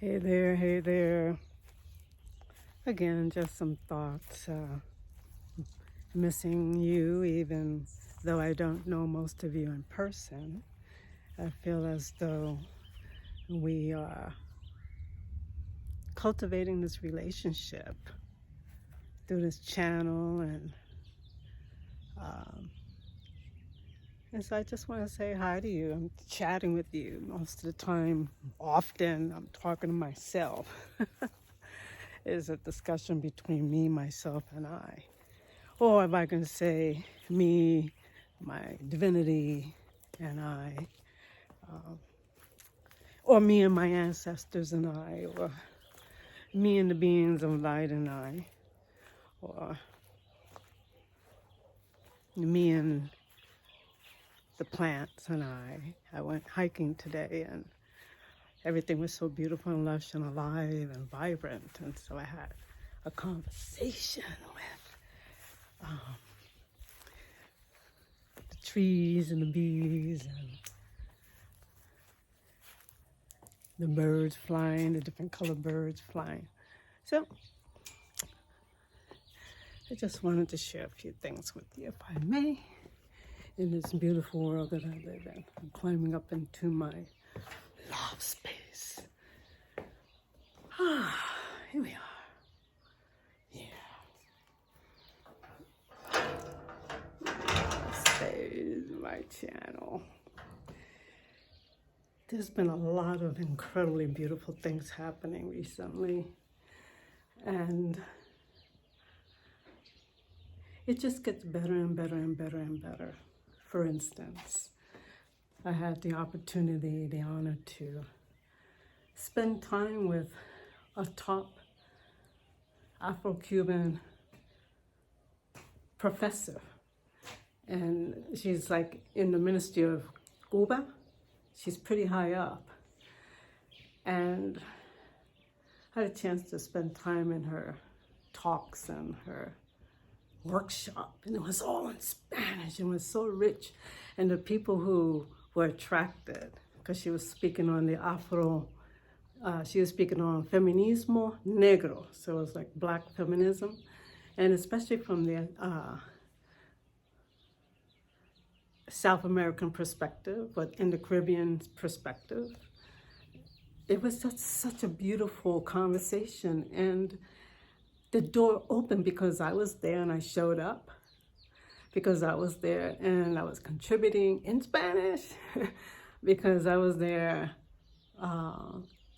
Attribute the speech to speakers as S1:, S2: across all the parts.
S1: Hey there. Again, just some thoughts. Missing you, even though I don't know most of you in person. I feel as though we are cultivating this relationship through this channel, um, and so I just want to say hi to you. I'm chatting with you most of the time. Often, I'm talking to myself. It's a discussion between me, myself, and I. Or if I can say me, my divinity, and I, or me and my ancestors and I, or me and the beings of light and I, or me and the plants and I. I went hiking today and everything was so beautiful and lush and alive and vibrant. And so I had a conversation with the trees and the bees and the birds flying, the different colored birds flying. So I just wanted to share a few things with you, if I may, in this beautiful world that I live in. I'm climbing up into my love space. Here we are. Love space, my channel. There's been a lot of incredibly beautiful things happening recently, and it just gets better and better and better and better. For instance, I had the opportunity, the honor to spend time with a top Afro-Cuban professor, and she's like in the Ministry of Cuba. She's pretty high up, and I had a chance to spend time in her talks and her workshop, and it was all in Spanish and it was so rich. And the people who were attracted, because she was speaking on the she was speaking on feminismo negro, so it was like black feminism, and especially from the South American perspective, but in the Caribbean perspective. It was just such a beautiful conversation, and the door opened because I was there and I showed up, because I was there and I was contributing in Spanish, because I was there.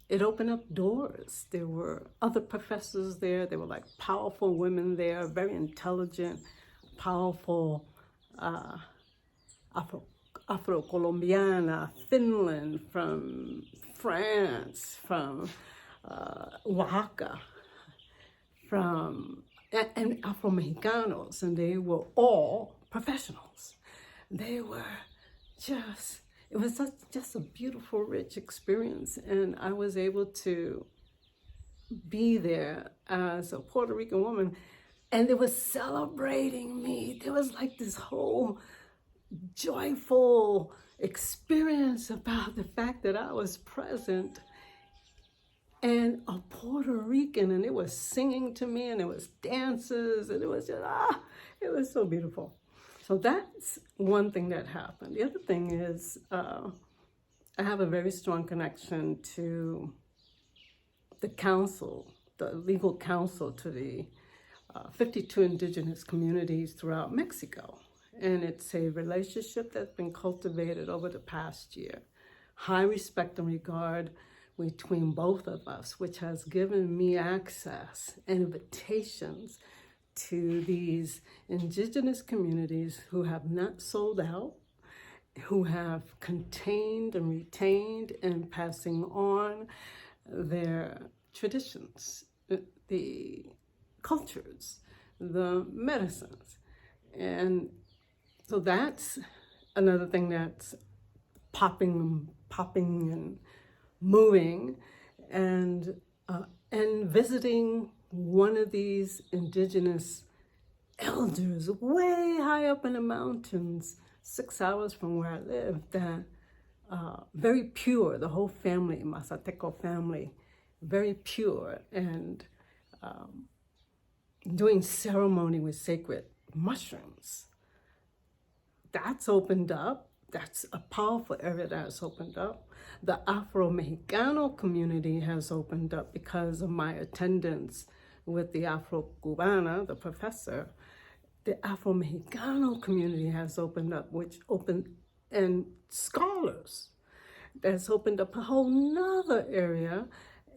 S1: It opened up doors. There were other professors there. There were like powerful women there, very intelligent, powerful, Afro-Colombiana, Finland, from France, from Oaxaca, and Afro-Mexicanos, and they were all professionals. They were it was just a beautiful, rich experience, and I was able to be there as a Puerto Rican woman, and they were celebrating me. There was like this whole joyful experience about the fact that I was present and a Puerto Rican, and it was singing to me, and it was dances, and it was just, it was so beautiful. So that's one thing that happened. The other thing is I have a very strong connection to the council, the legal council to the 52 indigenous communities throughout Mexico. And it's a relationship that's been cultivated over the past year. High respect and regard between both of us, which has given me access and invitations to these indigenous communities who have not sold out, who have contained and retained and passing on their traditions, the cultures, the medicines. And so that's another thing that's popping and moving, and visiting one of these indigenous elders way high up in the mountains, 6 hours from where I live, that very pure, the whole family, Mazateco family, very pure, and doing ceremony with sacred mushrooms. That's opened up. That's a powerful area that's opened up. The Afro-Mexicano community has opened up because of my attendance with the Afro-Cubana, the professor. The Afro-Mexicano community has opened up, and scholars. That's opened up a whole nother area.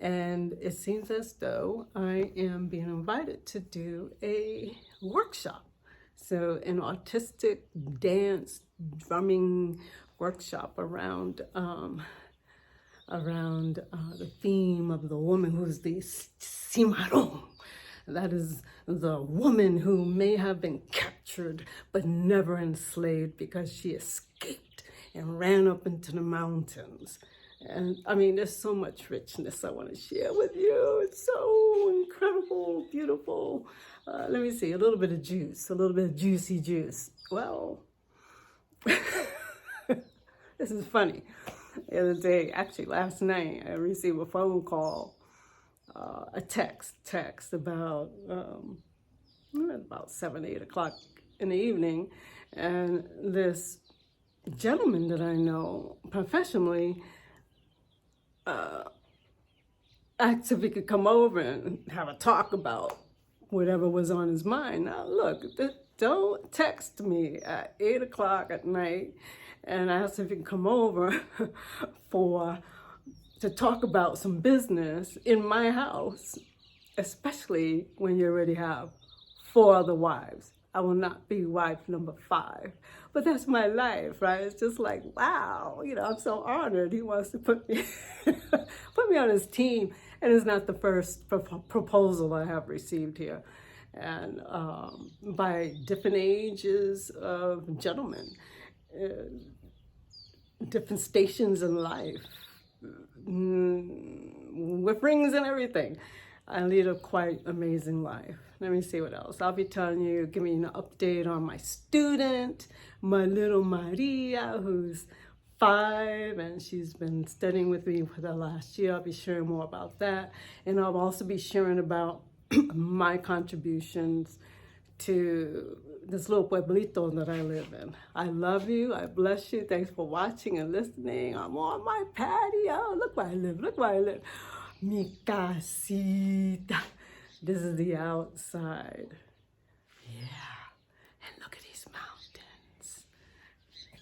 S1: And it seems as though I am being invited to do a workshop. So an artistic dance drumming workshop around the theme of the woman who's the cimarron. That is the woman who may have been captured but never enslaved because she escaped and ran up into the mountains. And I mean, there's so much richness I want to share with you. It's so incredible, beautiful. Let me see, a little bit of juice, a little bit of juicy juice. Well, this is funny. The other day, actually last night, I received a phone call, a text about 7, 8 o'clock in the evening. And this gentleman that I know professionally asked if he could come over and have a talk about whatever was on his mind. Now, look, don't text me at 8 o'clock at night and ask if you can come over to talk about some business in my house, especially when you already have 4 other wives. I will not be wife number 5. But that's my life, right? It's just like, wow, I'm so honored. He wants to put me on his team. And it's not the first proposal I have received here. And by different ages of gentlemen, different stations in life, with rings and everything. I lead a quite amazing life. Let me see what else. I'll be telling you, giving you an update on my student, my little Maria, who's 5, and she's been studying with me for the last year. I'll be sharing more about that. And I'll also be sharing about my contributions to this little pueblito that I live in. I love you. I bless you. Thanks for watching and listening. I'm on my patio. Look where I live. Look where I live. Mi casita. This is the outside. Yeah. And look at these mountains.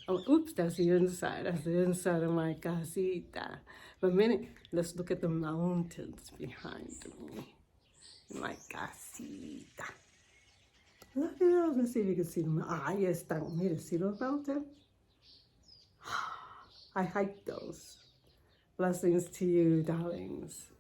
S1: Oh, oops, that's the inside. That's the inside of my casita. For a minute, let's look at the mountains behind me. My casita. Look at those. Let's see if you can see them. Ah, yes, mira, see those mountains? I hiked those. Blessings to you, darlings.